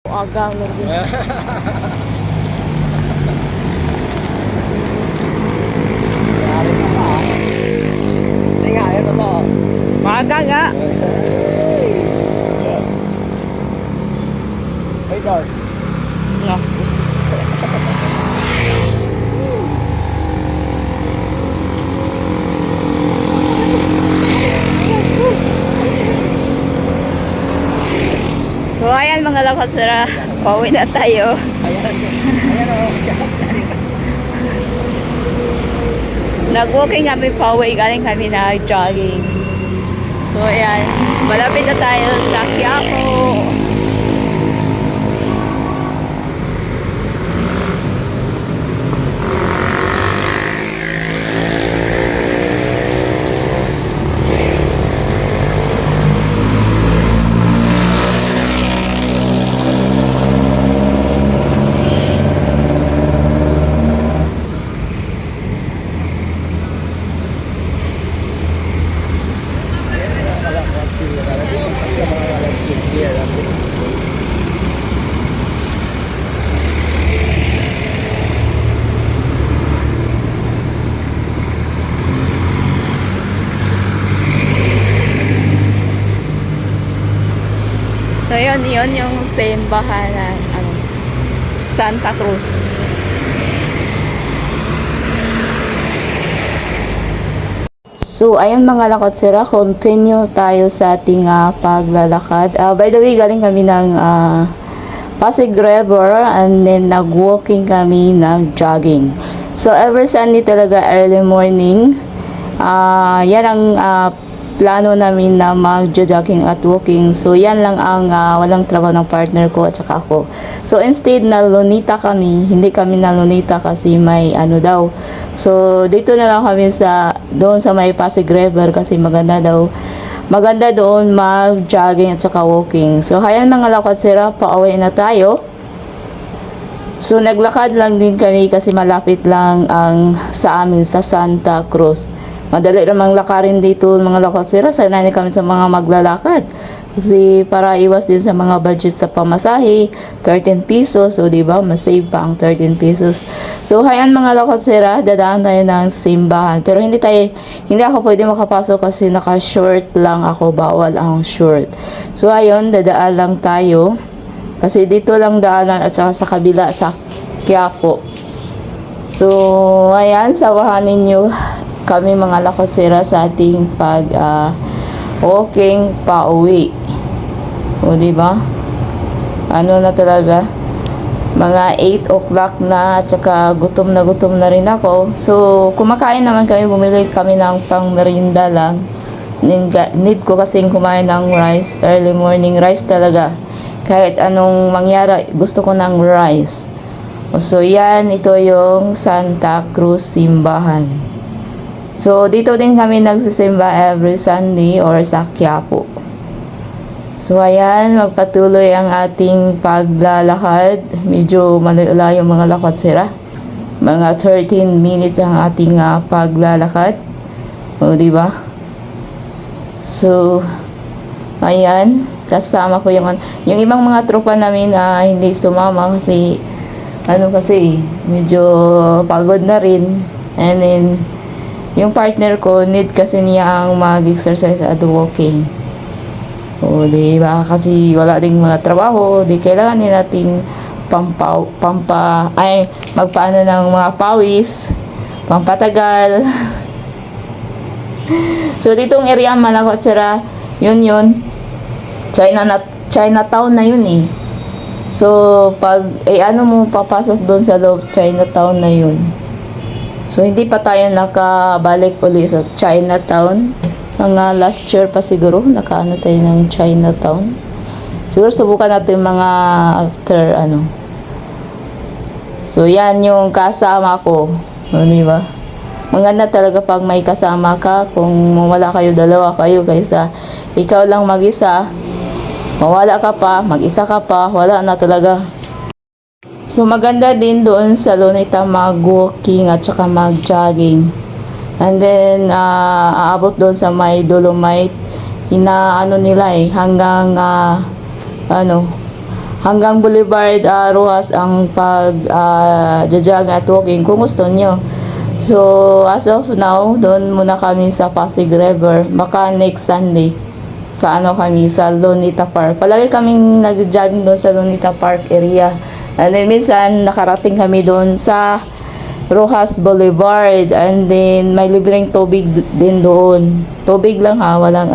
Agang lagi. Maaga nga. Hey guys. No. So ayan mga lakatsira, pauwi na tayo. Ayan o siya. Nag-walking kami pauwi, galing kami na jogging. So ayan, malapit na tayo sa Quiapo. So yun yung simbahan ng Santa Cruz. So ayun mga lakatsira, continue tayo sa ating paglalakad. By the way, galing kami ng Pasig River and then nag-walking kami, nag-jogging. So every Sunday talaga early morning, yan ang plano namin na mag-jogging at walking. So yan lang ang walang trabaho ng partner ko at saka ako. So instead na lunita kami, hindi kami na lunita kasi may daw. So dito na lang kami doon sa may Pasig River kasi maganda daw. Maganda doon mag-jogging at saka walking. So hayan mga lakatsira, pauwi na tayo. So naglakad lang din kami kasi malapit lang ang sa amin sa Santa Cruz. Madali namang lakarin dito mga lakatsira, sanay kami sa mga maglalakad. Kasi para iwas din sa mga budget sa pamasahe, 13 pesos. So diba, masave pa ang 13 pesos. So hayan mga lakatsira, dadaan tayo ng simbahan. Pero hindi ako pwede makapasok kasi naka-short lang ako, bawal ang short. So ayun, dadaan lang tayo. Kasi dito lang daanan at saka sa kabila sa Quiapo. So ayan, samahan ninyo kami mga lakatsira sa ating walking pauwi. O diba? Ano na talaga? Mga 8 o'clock na at saka gutom na rin ako. So kumakain naman kami, bumili kami ng pang merienda lang. Need ko kasing kumain ng rice, early morning rice talaga. Kahit anong mangyari, gusto ko ng rice. So yan, ito yung Santa Cruz simbahan. So, dito din kami nagsisimba every Sunday or sa Quiapo. So, ayan, magpatuloy ang ating paglalakad. Medyo malayo mga lakatsira. Mga 13 minutes ang ating paglalakad. O, diba? So, ayan, kasama ko yung ibang mga tropa namin na hindi sumama kasi, medyo pagod na rin. And then, yung partner ko, need kasi niya ang mag-exercise at walking. O, diba? Kasi wala ding mga trabaho. Di kailangan din nating magpaano ng mga pawis, pampatagal. So, ditong area Malakatsira, yun. Chinatown na yun eh. So, pag, papasok doon sa loob, Chinatown na yun. So, hindi pa tayo nakabalik uli sa Chinatown. Mga last year pa siguro, nakaano tayo ng Chinatown. Siguro subukan natin mga after So, yan yung kasama ko. Diba? Maganda talaga pag may kasama ka. Kung wala kayo, dalawa kayo kaysa ikaw lang mag-isa. Mawala ka pa, mag-isa ka pa, wala na talaga. So maganda din doon sa Luneta mag-walking at saka mag-jogging. And then aabot doon sa may Dolomite, hanggang hanggang Boulevard Rojas ang pag at walking kung gusto nyo. So, as of now, doon muna kami sa Pasig River. Baka next Sunday, sa kami, sa Lunita Park. Palagi kaming nag-jogging doon sa Lunita Park area. And then, minsan, nakarating kami doon sa Rojas Boulevard. And then, may libreng tubig din doon. Tubig lang ha, walang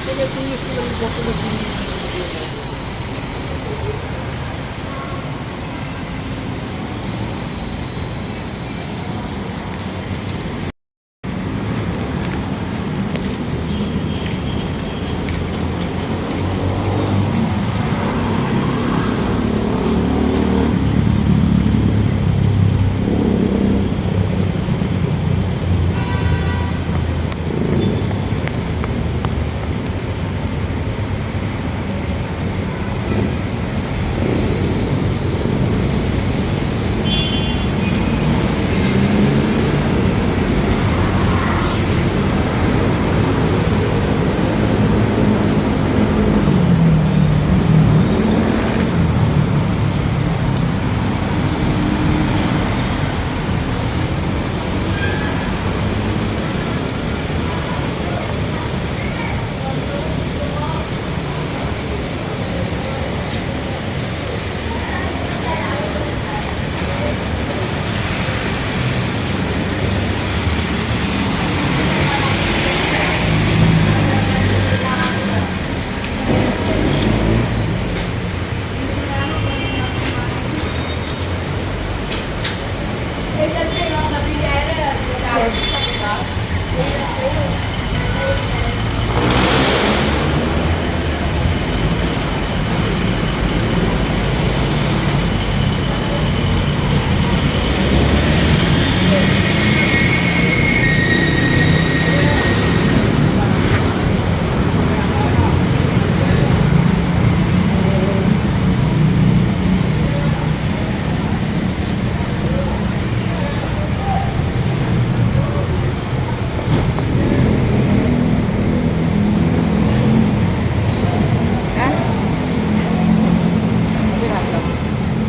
Kaya 2 years ko lang yung gusto na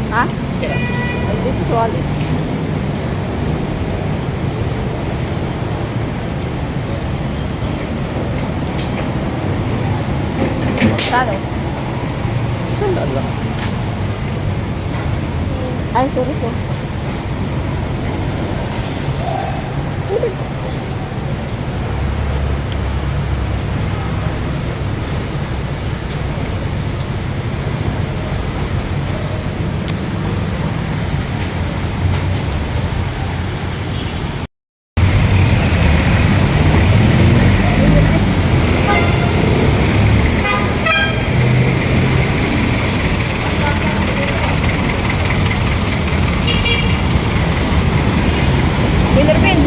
Ha? Ay, dito sa wallet. Kano? Sandaan lang. Ay, sorry, sir. Philippine.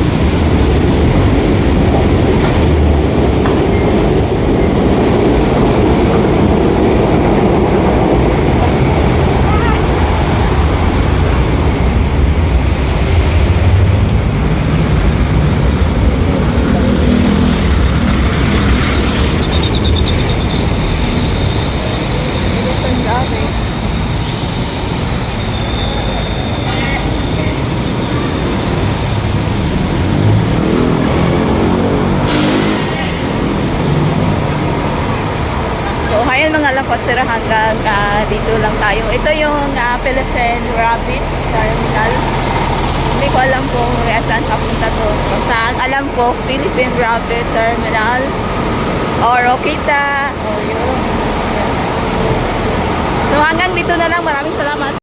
So, ayan mga lakot sir, hanggang dito lang tayo. Ito yung Philippine Rabbit Terminal. Hindi ko alam kung saan papunta to. Basta ang alam ko, Philippine Rabbit Terminal. Or Okita. O yun. So, hanggang dito na lang. Maraming salamat.